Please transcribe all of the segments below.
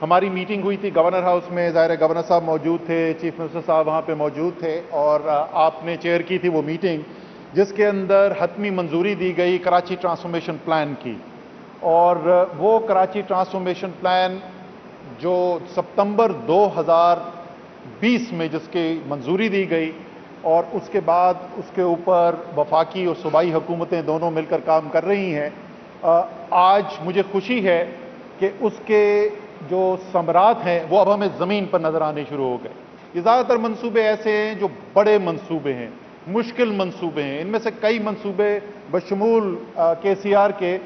ہماری میٹنگ ہوئی تھی گورنر ہاؤس میں، ظاہر ہے گورنر صاحب موجود تھے، چیف منسٹر صاحب وہاں پہ موجود تھے، اور آپ نے چیئر کی تھی وہ میٹنگ جس کے اندر حتمی منظوری دی گئی کراچی ٹرانسفارمیشن پلان کی، اور وہ کراچی ٹرانسفارمیشن پلان جو ستمبر 2020 میں جس کی منظوری دی گئی، اور اس کے بعد اس کے اوپر وفاقی اور صوبائی حکومتیں دونوں مل کر کام کر رہی ہیں، آج مجھے خوشی ہے کہ اس کے جو ثمرات ہیں وہ اب ہمیں زمین پر نظر آنے شروع ہو گئے۔ یہ زیادہ تر منصوبے ایسے ہیں جو بڑے منصوبے ہیں، مشکل منصوبے ہیں، ان میں سے کئی منصوبے بشمول KCR کے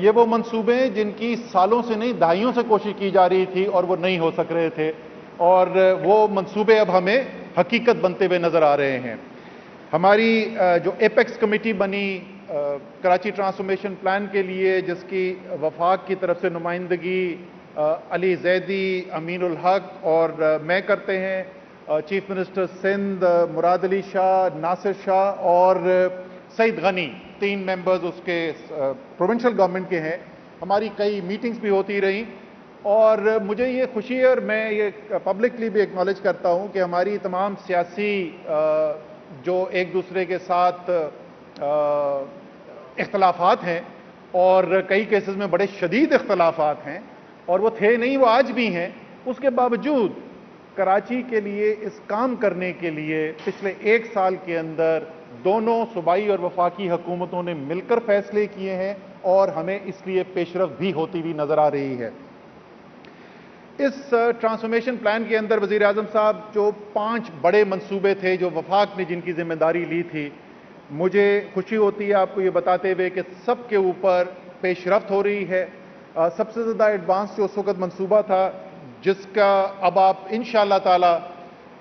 یہ وہ منصوبے ہیں جن کی سالوں سے نہیں دہائیوں سے کوشش کی جا رہی تھی اور وہ نہیں ہو سک رہے تھے، اور وہ منصوبے اب ہمیں حقیقت بنتے ہوئے نظر آ رہے ہیں۔ ہماری جو ایپیکس کمیٹی بنی کراچی ٹرانسفارمیشن پلان کے لیے، جس کی وفاق کی طرف سے نمائندگی علی زیدی، امین الحق اور میں کرتے ہیں، چیف منسٹر سندھ مراد علی شاہ، ناصر شاہ اور سعید غنی، 3 ممبرز اس کے پروونشل گورنمنٹ کے ہیں۔ ہماری کئی میٹنگز بھی ہوتی رہیں، اور مجھے یہ خوشی ہے اور میں یہ پبلکلی بھی ایکنالج کرتا ہوں کہ ہماری تمام سیاسی جو ایک دوسرے کے ساتھ اختلافات ہیں، اور کئی کیسز میں بڑے شدید اختلافات ہیں، اور وہ تھے نہیں، وہ آج بھی ہیں، اس کے باوجود کراچی کے لیے اس کام کرنے کے لیے پچھلے 1 سال کے اندر دونوں صوبائی اور وفاقی حکومتوں نے مل کر فیصلے کیے ہیں، اور ہمیں اس لیے پیش رفت بھی ہوتی ہوئی نظر آ رہی ہے۔ اس ٹرانسفارمیشن پلان کے اندر وزیر اعظم صاحب جو 5 بڑے منصوبے تھے جو وفاق نے جن کی ذمہ داری لی تھی، مجھے خوشی ہوتی ہے آپ کو یہ بتاتے ہوئے کہ سب کے اوپر پیش رفت ہو رہی ہے۔ سب سے زیادہ ایڈوانس جو اس وقت منصوبہ تھا، جس کا اب آپ انشاءاللہ تعالی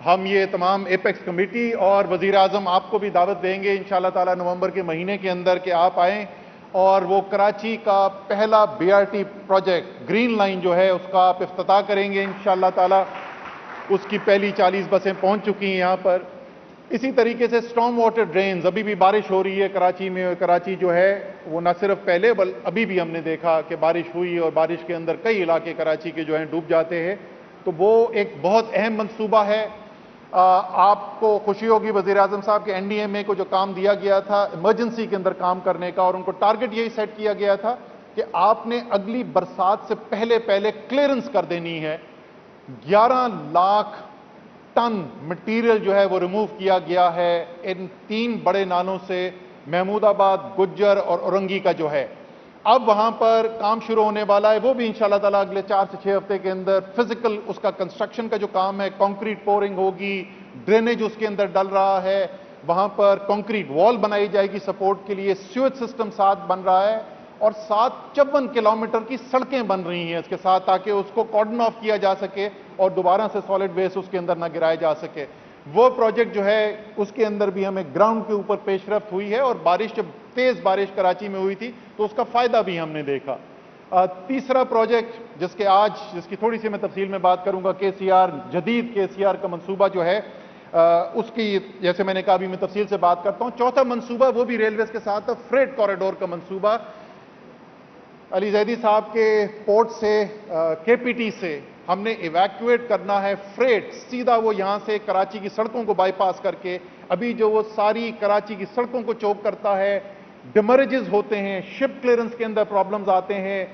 ہم یہ تمام ایپیکس کمیٹی اور وزیر اعظم آپ کو بھی دعوت دیں گے انشاءاللہ تعالی نومبر کے مہینے کے اندر کہ آپ آئیں، اور وہ کراچی کا پہلا BRT پروجیکٹ گرین لائن جو ہے اس کا آپ افتتاح کریں گے انشاءاللہ تعالی۔ اس کی پہلی 40 بسیں پہنچ چکی ہیں یہاں پر۔ اسی طریقے سے سٹارم واٹر ڈرینز، ابھی بھی بارش ہو رہی ہے کراچی میں، کراچی جو ہے وہ نہ صرف پہلے ابھی بھی ہم نے دیکھا کہ بارش ہوئی اور بارش کے اندر کئی علاقے کراچی کے جو ہیں ڈوب جاتے ہیں، تو وہ ایک بہت اہم منصوبہ ہے۔ آپ کو خوشی ہوگی وزیر اعظم صاحب کے NDMA کو جو کام دیا گیا تھا ایمرجنسی کے اندر کام کرنے کا، اور ان کو ٹارگٹ یہی سیٹ کیا گیا تھا کہ آپ نے اگلی برسات سے پہلے کلیئرنس کر دینی ہے۔ 11 لاکھ ٹن مٹیریل جو ہے وہ ریموو کیا گیا ہے ان 3 بڑے نالوں سے، محمود آباد، گجر اور اورنگی کا جو ہے۔ اب وہاں پر کام شروع ہونے والا ہے، وہ بھی انشاءاللہ تعالیٰ اگلے 4 سے 6 ہفتے کے اندر فزیکل اس کا کنسٹرکشن کا جو کام ہے، کانکریٹ پورنگ ہوگی، ڈرینیج اس کے اندر ڈل رہا ہے، وہاں پر کانکریٹ وال بنائی جائے گی سپورٹ کے لیے، سیویج سسٹم ساتھ بن رہا ہے، اور 54 کلومیٹر کی سڑکیں بن رہی ہیں اس کے ساتھ، تاکہ اس کو کارڈن آف کیا جا سکے اور دوبارہ سے سالڈ ویسٹ اس کے اندر نہ گرایا جا سکے۔ وہ پروجیکٹ جو ہے اس کے اندر بھی ہمیں گراؤنڈ کے اوپر پیش رفت ہوئی ہے، اور بارش جب تیز بارش کراچی میں ہوئی تھی تو اس کا فائدہ بھی ہم نے دیکھا۔ تیسرا پروجیکٹ جس کی تھوڑی سی میں تفصیل میں بات کروں گا، KCR، جدید KCR کا منصوبہ جو ہے، اس کی جیسے میں نے کہا ابھی میں تفصیل سے بات کرتا ہوں۔ چوتھا منصوبہ وہ بھی ریلویز کے ساتھ ہے، فریٹ کوریڈور کا منصوبہ، علی زیدی صاحب کے پورٹ سے KPT سے ہم نے ایویکویٹ کرنا ہے فریٹ، سیدھا وہ یہاں سے کراچی کی سڑکوں کو بائی پاس کر کے، ابھی جو وہ ساری کراچی کی سڑکوں کو چوک کرتا ہے، ڈیمریجز ہوتے ہیں، شپ کلیئرنس کے اندر پرابلمز آتے ہیں،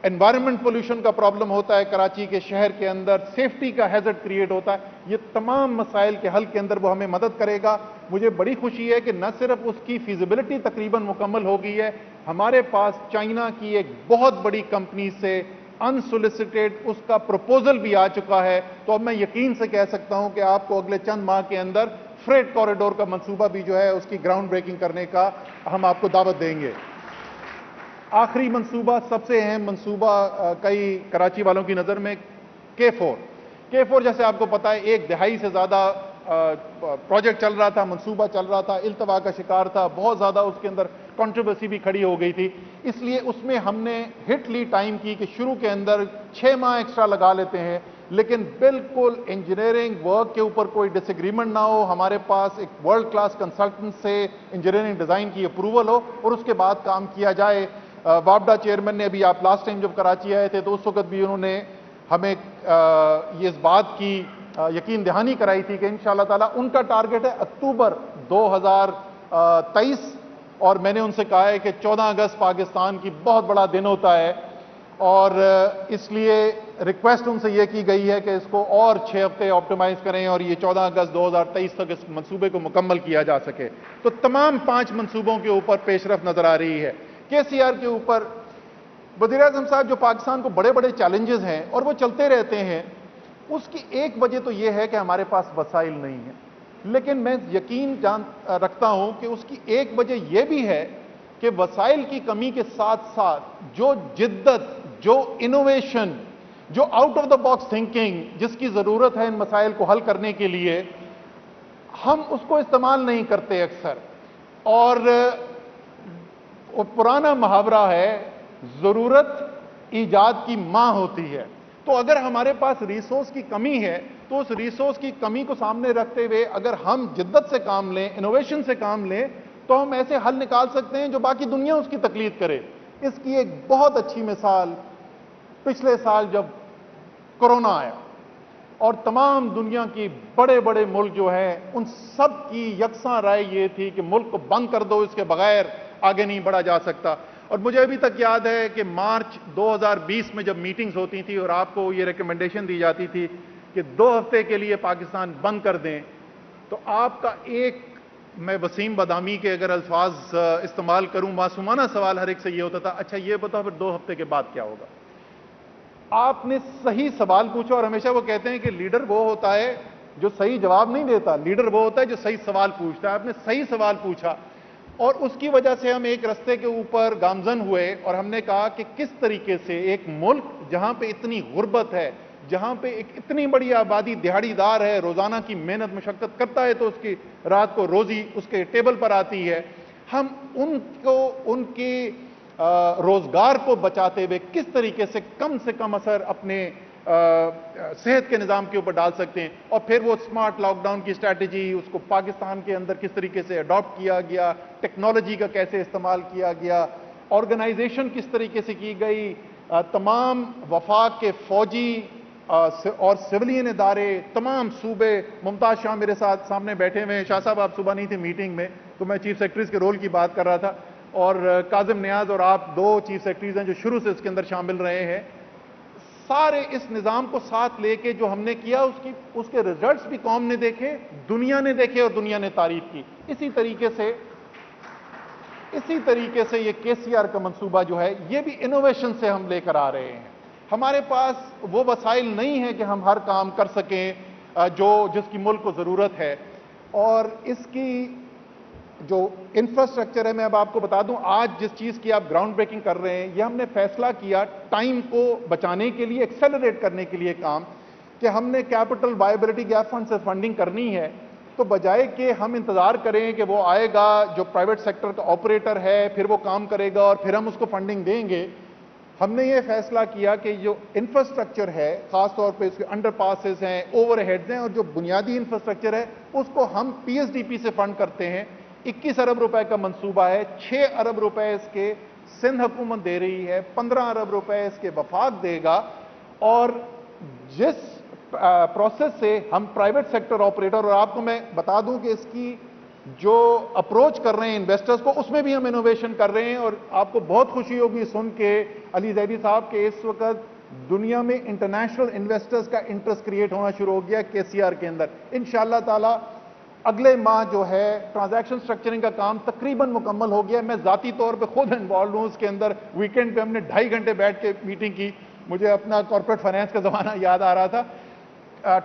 انوائرمنٹ پولوشن کا پرابلم ہوتا ہے کراچی کے شہر کے اندر، سیفٹی کا ہیزرڈ کریٹ ہوتا ہے، یہ تمام مسائل کے حل کے اندر وہ ہمیں مدد کرے گا۔ مجھے بڑی خوشی ہے کہ نہ صرف اس کی فیزیبلٹی تقریباً مکمل ہو گئی ہے، ہمارے پاس چائنا کی ایک بہت بڑی کمپنی سے انسولیسیٹیڈ اس کا پروپوزل بھی آ چکا ہے، تو اب میں یقین سے کہہ سکتا ہوں کہ آپ کو اگلے چند ماہ کے اندر فریٹ کوریڈور کا منصوبہ بھی جو ہے اس کی گراؤنڈ بریکنگ کرنے کا ہم آپ کو دعوت دیں گے۔ آخری منصوبہ، سب سے اہم منصوبہ کئی کراچی والوں کی نظر میں، K4 جیسے آپ کو پتا ہے 1 دہائی سے زیادہ پروجیکٹ چل رہا تھا، منصوبہ چل رہا تھا، التوا کا شکار تھا، بہت زیادہ اس کے اندر کنٹروورسی بھی کھڑی ہو گئی تھی، اس لیے اس میں ہم نے ہٹ لی ٹائم کی کہ شروع کے اندر 6 ماہ ایکسٹرا لگا لیتے ہیں، لیکن بالکل انجینئرنگ ورک کے اوپر کوئی ڈس ایگریمنٹ نہ ہو، ہمارے پاس ایک ورلڈ کلاس کنسلٹنٹ سے انجینئرنگ ڈیزائن کی اپروول ہو اور اس کے بعد کام کیا جائے۔ وابڈا چیئرمین نے ابھی آپ لاسٹ ٹائم جب کراچی آئے تھے تو اس وقت بھی انہوں نے ہمیں یہ اس بات کی یقین دہانی کرائی تھی کہ انشاءاللہ تعالیٰ ان کا ٹارگٹ ہے اکتوبر 2023، اور میں نے ان سے کہا ہے کہ 14 اگست پاکستان کی بہت بڑا دن ہوتا ہے، اور اس لیے ریکویسٹ ان سے یہ کی گئی ہے کہ اس کو اور 6 ہفتے آپٹیمائز کریں اور یہ 14 اگست 2023 تک اس منصوبے کو مکمل کیا جا سکے۔ تو تمام 5 منصوبوں کے اوپر پیش رفت نظر آ رہی ہے۔ KCR کے اوپر وزیر اعظم صاحب، جو پاکستان کو بڑے بڑے چیلنجز ہیں اور وہ چلتے رہتے ہیں، اس کی ایک وجہ تو یہ ہے کہ ہمارے پاس وسائل نہیں ہیں، لیکن میں یقین رکھتا ہوں کہ اس کی ایک وجہ یہ بھی ہے کہ وسائل کی کمی کے ساتھ ساتھ جو جدت، جو انوویشن، جو out of the box thinking جس کی ضرورت ہے ان مسائل کو حل کرنے کے لیے، ہم اس کو استعمال نہیں کرتے اکثر۔ اور پرانا محاورہ ہے، ضرورت ایجاد کی ماں ہوتی ہے۔ تو اگر ہمارے پاس ریسورس کی کمی ہے تو اس ریسورس کی کمی کو سامنے رکھتے ہوئے اگر ہم جدت سے کام لیں، انوویشن سے کام لیں، تو ہم ایسے حل نکال سکتے ہیں جو باقی دنیا اس کی تقلید کرے۔ اس کی ایک بہت اچھی مثال پچھلے سال جب کورونا آیا اور تمام دنیا کی بڑے بڑے ملک جو ہیں ان سب کی یکساں رائے یہ تھی کہ ملک کو بند کر دو، اس کے بغیر آگے نہیں بڑھا جا سکتا۔ اور مجھے ابھی تک یاد ہے کہ مارچ 2020 میں جب میٹنگز ہوتی تھیں اور آپ کو یہ ریکمنڈیشن دی جاتی تھی کہ 2 ہفتے کے لیے پاکستان بند کر دیں، تو آپ کا ایک، میں وسیم بادامی کے اگر الفاظ استعمال کروں، معصومانہ سوال ہر ایک سے یہ ہوتا تھا، اچھا یہ بتاؤ پھر 2 ہفتے کے بعد کیا ہوگا؟ آپ نے صحیح سوال پوچھا، اور ہمیشہ وہ کہتے ہیں کہ لیڈر وہ ہوتا ہے جو صحیح جواب نہیں دیتا، لیڈر وہ ہوتا ہے جو صحیح سوال پوچھتا ہے۔ آپ نے صحیح سوال پوچھا اور اس کی وجہ سے ہم ایک رستے کے اوپر گامزن ہوئے اور ہم نے کہا کہ کس طریقے سے ایک ملک جہاں پہ اتنی غربت ہے، جہاں پہ ایک اتنی بڑی آبادی دہاڑی دار ہے، روزانہ کی محنت مشقت کرتا ہے تو اس کی رات کو روزی اس کے ٹیبل پر آتی ہے، ہم ان کو ان کی روزگار کو بچاتے ہوئے کس طریقے سے کم اثر اپنے صحت کے نظام کے اوپر ڈال سکتے ہیں۔ اور پھر وہ سمارٹ لاک ڈاؤن کی اسٹریٹجی، اس کو پاکستان کے اندر کس طریقے سے اڈاپٹ کیا گیا، ٹیکنالوجی کا کیسے استعمال کیا گیا، آرگنائزیشن کس طریقے سے کی گئی، تمام وفاق کے فوجی اور سولین ادارے، تمام صوبے، ممتاز شاہ میرے ساتھ سامنے بیٹھے ہوئے ہیں، شاہ صاحب آپ صبح نہیں تھے میٹنگ میں تو میں چیف سیکرٹریز کے رول کی بات کر رہا تھا، اور کاظم نیاز اور آپ 2 چیف سیکرٹریز ہیں جو شروع سے اس کے اندر شامل رہے ہیں۔ سارے اس نظام کو ساتھ لے کے جو ہم نے کیا اس کے ریزلٹس بھی قوم نے دیکھے، دنیا نے دیکھے اور دنیا نے تعریف کی۔ اسی طریقے سے یہ KCR کا منصوبہ جو ہے یہ بھی انوویشن سے ہم لے کر آ رہے ہیں۔ ہمارے پاس وہ وسائل نہیں ہیں کہ ہم ہر کام کر سکیں جس کی ملک کو ضرورت ہے، اور اس کی جو انفراسٹرکچر ہے، میں اب آپ کو بتا دوں، آج جس چیز کی آپ گراؤنڈ بریکنگ کر رہے ہیں، یہ ہم نے فیصلہ کیا ٹائم کو بچانے کے لیے، ایکسیلریٹ کرنے کے لیے کام، کہ ہم نے کیپٹل وائبلٹی گیپ فنڈ سے فنڈنگ کرنی ہے، تو بجائے کہ ہم انتظار کریں کہ وہ آئے گا جو پرائیویٹ سیکٹر کا آپریٹر ہے پھر وہ کام کرے گا اور پھر ہم اس کو فنڈنگ دیں گے، ہم نے یہ فیصلہ کیا کہ جو انفراسٹرکچر ہے، خاص طور پہ اس کے انڈر پاسز ہیں، اوور ہیڈز ہیں، اور جو بنیادی انفراسٹرکچر ہے اس کو ہم PSDP سے فنڈ کرتے ہیں۔ 21 ارب روپے کا منصوبہ ہے، 6 ارب روپے اس کے سندھ حکومت دے رہی ہے، 15 ارب روپے اس کے وفاق دے گا، اور جس پروسیس سے ہم پرائیویٹ سیکٹر آپریٹر، اور آپ کو میں بتا دوں کہ اس کی جو اپروچ کر رہے ہیں انویسٹرز کو، اس میں بھی ہم انوویشن کر رہے ہیں، اور آپ کو بہت خوشی ہوگی سن کے علی زیدی صاحب کہ اس وقت دنیا میں انٹرنیشنل انویسٹرز کا انٹرسٹ کریٹ ہونا شروع ہو گیا KCR کے اندر۔ انشاءاللہ تعالی اگلے ماہ جو ہے ٹرانزیکشن سٹرکچرنگ کا کام تقریباً مکمل ہو گیا۔ میں ذاتی طور پہ خود انوالوڈ ہوں اس کے اندر، ویکینڈ پہ ہم نے 2.5 گھنٹے بیٹھ کے میٹنگ کی، مجھے اپنا کارپوریٹ فائنینس کا زمانہ یاد آ رہا تھا۔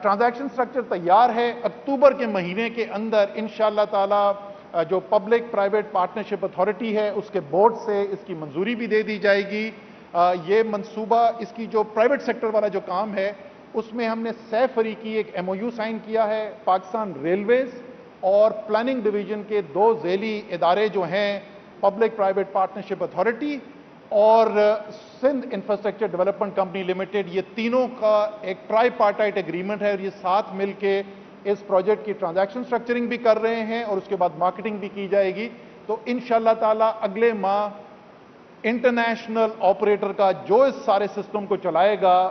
ٹرانزیکشن سٹرکچر تیار ہے، اکتوبر کے مہینے کے اندر انشاءاللہ تعالی جو پبلک پرائیویٹ پارٹنرشپ اتھارٹی ہے اس کے بورڈ سے اس کی منظوری بھی دے دی جائے گی۔ یہ منصوبہ، اس کی جو پرائیویٹ سیکٹر والا جو کام ہے اس میں ہم نے 100 فریقی ایک MOU سائن کیا ہے، پاکستان ریلویز اور پلاننگ ڈویژن کے 2 ذیلی ادارے جو ہیں، پبلک پرائیویٹ پارٹنرشپ اتھارٹی اور Sindh infrastructure development company limited, یہ تینوں کا ایک ٹرائی پارٹائٹ ایگریمنٹ ہے، اور یہ ساتھ مل کے اس پروجیکٹ کی ٹرانزیکشن سٹرکچرنگ بھی کر رہے ہیں اور اس کے بعد مارکیٹنگ بھی کی جائے گی۔ تو انشاءاللہ تعالی اگلے ماہ انٹرنیشنل آپریٹر کا جو اس سارے سسٹم کو چلائے گا،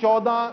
14